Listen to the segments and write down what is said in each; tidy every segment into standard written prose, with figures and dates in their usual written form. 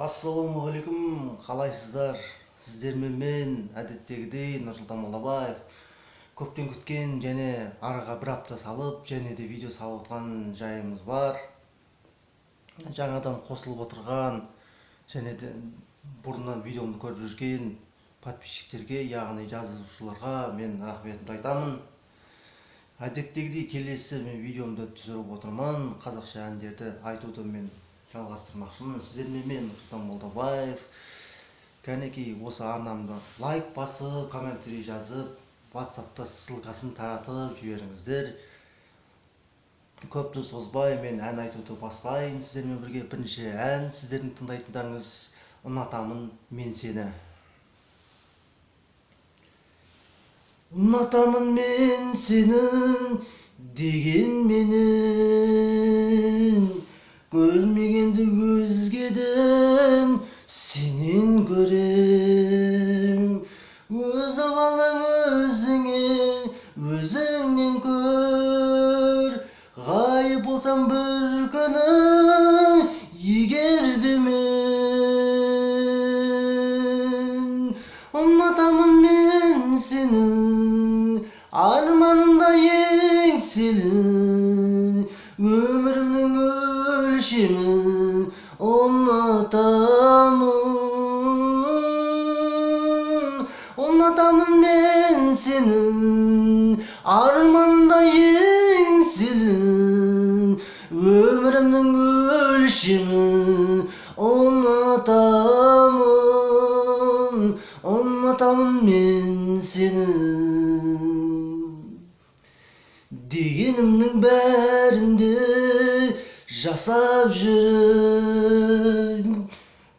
Ассалаумағалейкум, қалайсыздар? Сіздермен мен әдеттегідей Нұрсұлтан Молдабаев. Көптен күткен және араға бір апта салып, және де видео салып отқан жайымыз бар. Жаңадан қосылып отырған және де бұрыннан видеомды көріп жүрген подписчиктерге, яғни жазылушыларға мен рахметімді айтамын. Әдеттегідей келесі мен видеомды түсіріп отырман. Қазақша әндерді айтуды мен жалғастырмақшымын. Сіздермен мен Нұрсұлтан Молдабаев. Кәнекей осы арнамды лайк басып, комментарий жазып, WhatsApp'та ссылкасын таратып жіберіңіздер. Көпті созбай мен ән айтуды бастайын. Сіздермен бірге бірінші ән, сіздердің тыңдайтындарыңыз «Ұнатамын мен сені». Ұнатамын мен сені деген менің, көрмегенді өзгеден сенен көрем. Өзі қалың өзіңе, өзіңнен көр. Ғайып болсам бір күні, егерде мен. Ұнатамын мен сені, арманымда еңселі, өмірімнің өлшемі. Ұнатамын мен сені, арманда еңселі, өмірімнің өлшемі. Ұнатамын мен сені. Дегенімнің бәрінде жасап жүріп,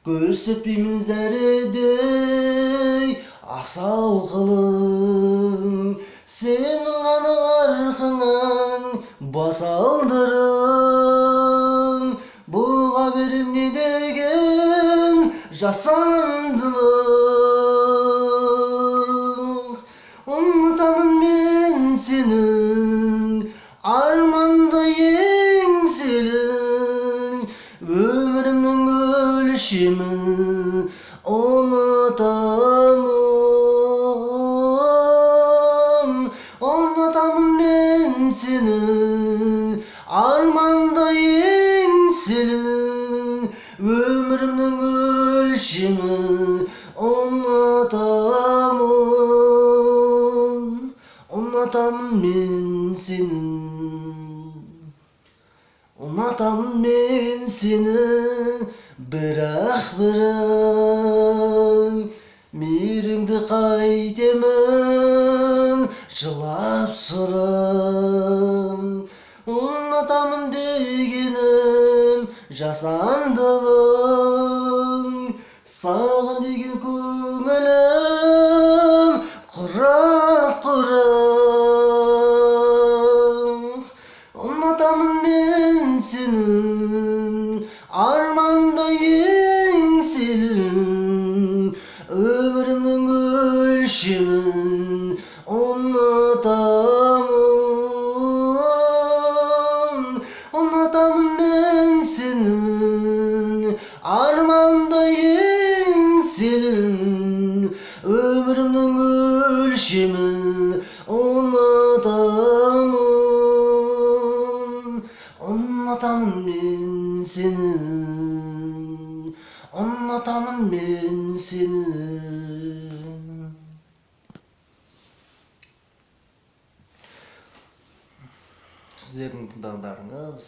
көрсетпеймін зәредей асау қылың. Сенің ғана арқаңнан бас алдырым, бұға берем не деген жасандылық. Ұнатамын мен сені, арманда еңселі, өмірімнің өлшемі. Ұнатамын мен сені, арманда еңселі, өмірімнің өлшемі. Ұнатамын мен сені. Ұнатамын мен сені, бірақ мейіріңді қайтемін жылап сұрын. Ұнатамын дегенім жасандылың, саған деген көңілім құрақ. Ұнатамын мен сені, арманда еңселі, өмірімнің өлшемін. Ұнатамын мен сені, арманда еңселі, өмірімнің өлшемі. Ұнатамын мен сені, ұнатамын мен сені. Сіздердің тыңдағандарыңыз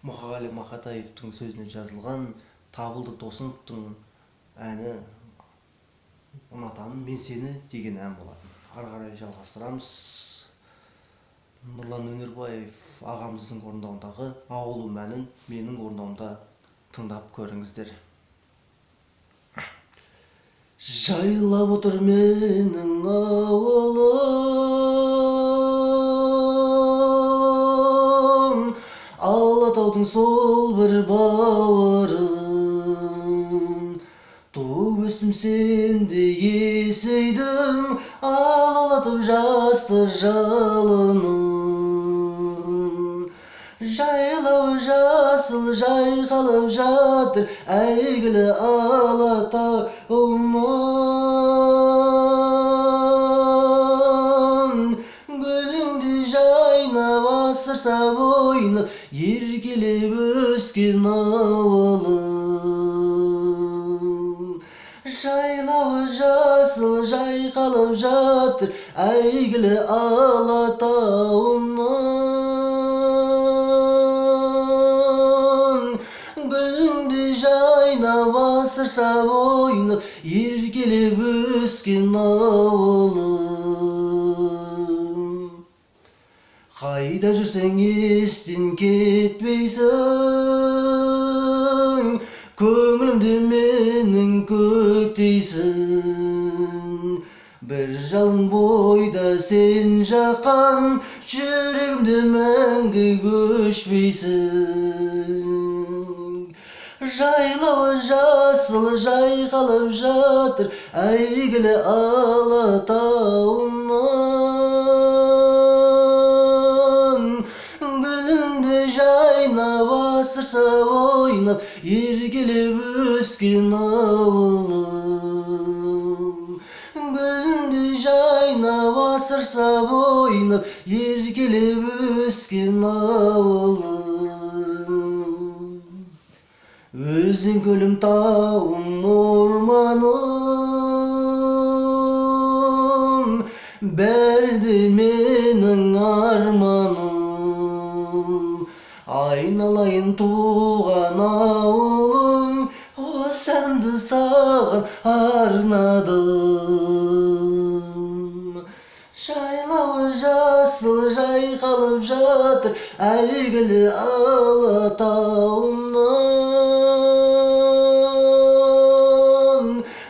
Мұқағали Мақатаевтың сөзіне жазылған Табылды Досымовтың әні «Ұнатамын мен сені» деген ән болатын. Ары қарай жалғастырамыз. Нұрлан Өнербаев ағамыздың орындауындағы «Ауылым» әнін менің орындауымда тыңдап көріңіздер. Жайлап отыр менің ауылым, Алатаудың сол бір бауырын. Туып өстім сенде есейдім, алатып жасты жалыным. Жайлау жасы жасыл жайқалып жатыр әйгілі Алатауымнан. Гүліңді жайнап асырса бойнап еркелеп өскен ауылым. Жайлауы жасыл жайқалып жатыр әйгілі Алатауымнан. Гүліңді жайнап асырса ойнап еркелеп өскен ауылым. Қайда жүрсең естен кетпейсің, көңілімді менің көктейсің. Бір жалын бойда сен жаққан, жүрегімді мәңгі көшпейсің. Жайлауы жасыл жайқалып жатыр әйгілі Алатауымнан. Гүліңді жайнап асырса ойнап еркелеп өскен ауылым. Гүліңді жайнап асырса ойнап еркелеп өскен ауылым. Өзің көлім тауым орманым, бәрі де менің арманым. Айналайын туған ауылым, осы әнімді саған арнадым. Жайлауы жасыл жайқалып жатыр әйгілі Алатауымнан.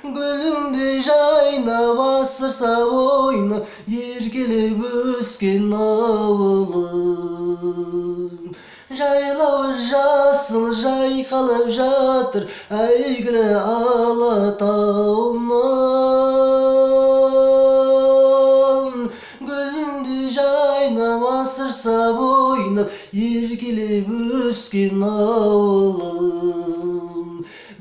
Гүліңді жайнап асырса ойнап еркелеп өскен ауылым. Жайлауы жасыл жайқалып жатыр әйгілі Алатауымнан. Гүліңді жайнап асырса ойнап еркелеп өскен ауылым.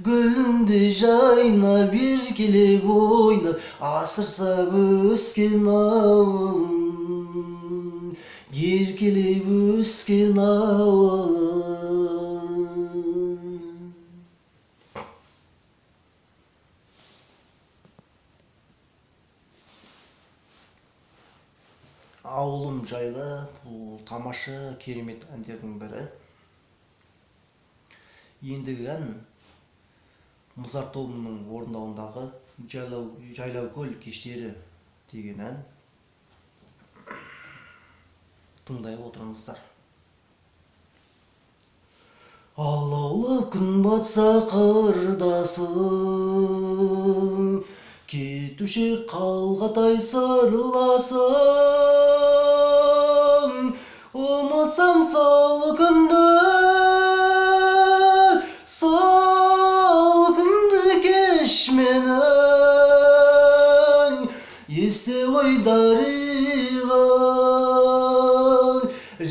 Гүліңді жайнап еркелеп ойнап асырса өскен ауылым. Еркелеп өскен ауылым. Ауылым жайлы бұл тамаша керемет әндердің бірі. Ендігі ән Мұзарт тобының орындауындағы Жайлаукөл кештері деген ән. Тыңдай отырыңыздар. Алаулы күн батса қырдасың, кетуші қалғатай сырласың. Ұмытсам сол күнді кеш мені, есте ойдарыға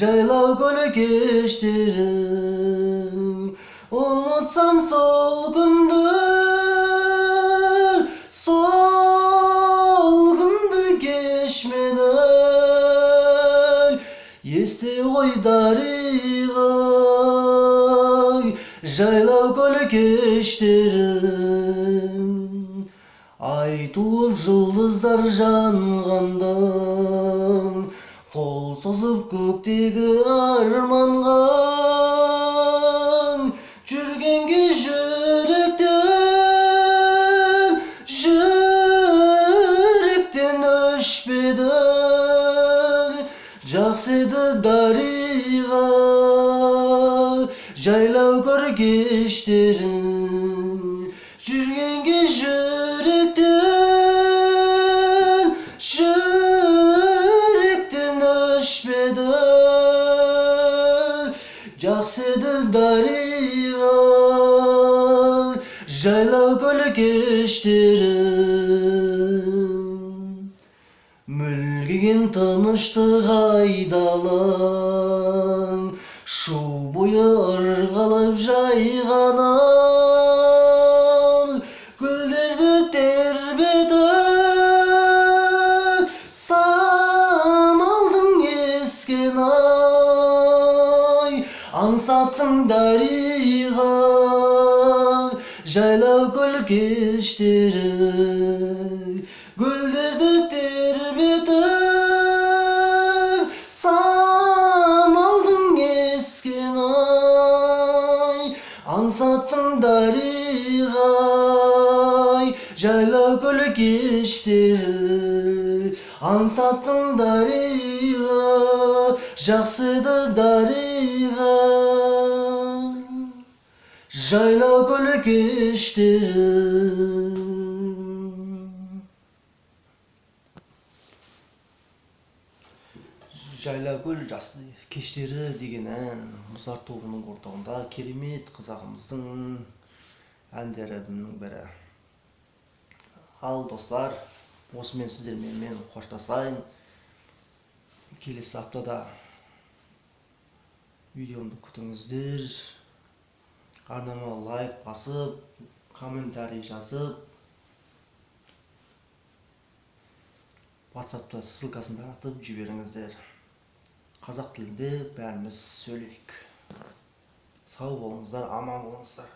Жайлаукөл кештерін. Ұмытсам сол күнді кеш мені, есте ойдарыға Жайлаукөл кештерін. Ай туып жұлдыздар жанғанда, қол созып көктегі арманға, жүргенге жүректен өшпеді. Жақсы еді дариға Жайлаукөл кештерін. Жүргенге жүректен өшпеді. Жақсы еді дариға Жайлаукөл кештерін. Мүлгіген тыныштық айдалың, шу буйыр кылып жайган ал гүлдерди тербетип самалдың ескен ай аңсаттың дарыга жайлау көл кештери гүлдерди тербетип самалдың ескен ай аңсаттың дарыга жайлау көл кештери аңсаттың дарыга жаксыды дарыга жайлау көл кештери жайлау көл жасты кештери деген ән Мұздар тобының ортауында керемет қазағымыздың әндерінің бірі. Ал достар, осымен сіздермен мен қоштасайын. Келесі аптада видеомды күтіңіздер. Арнама лайк басып, комментарий жазып, WhatsApp'та ссылкасын таратып жіберіңіздер. Қазақ тілінде бәріміз сөйлейік. Сау болыңыздар, аман болыңыздар.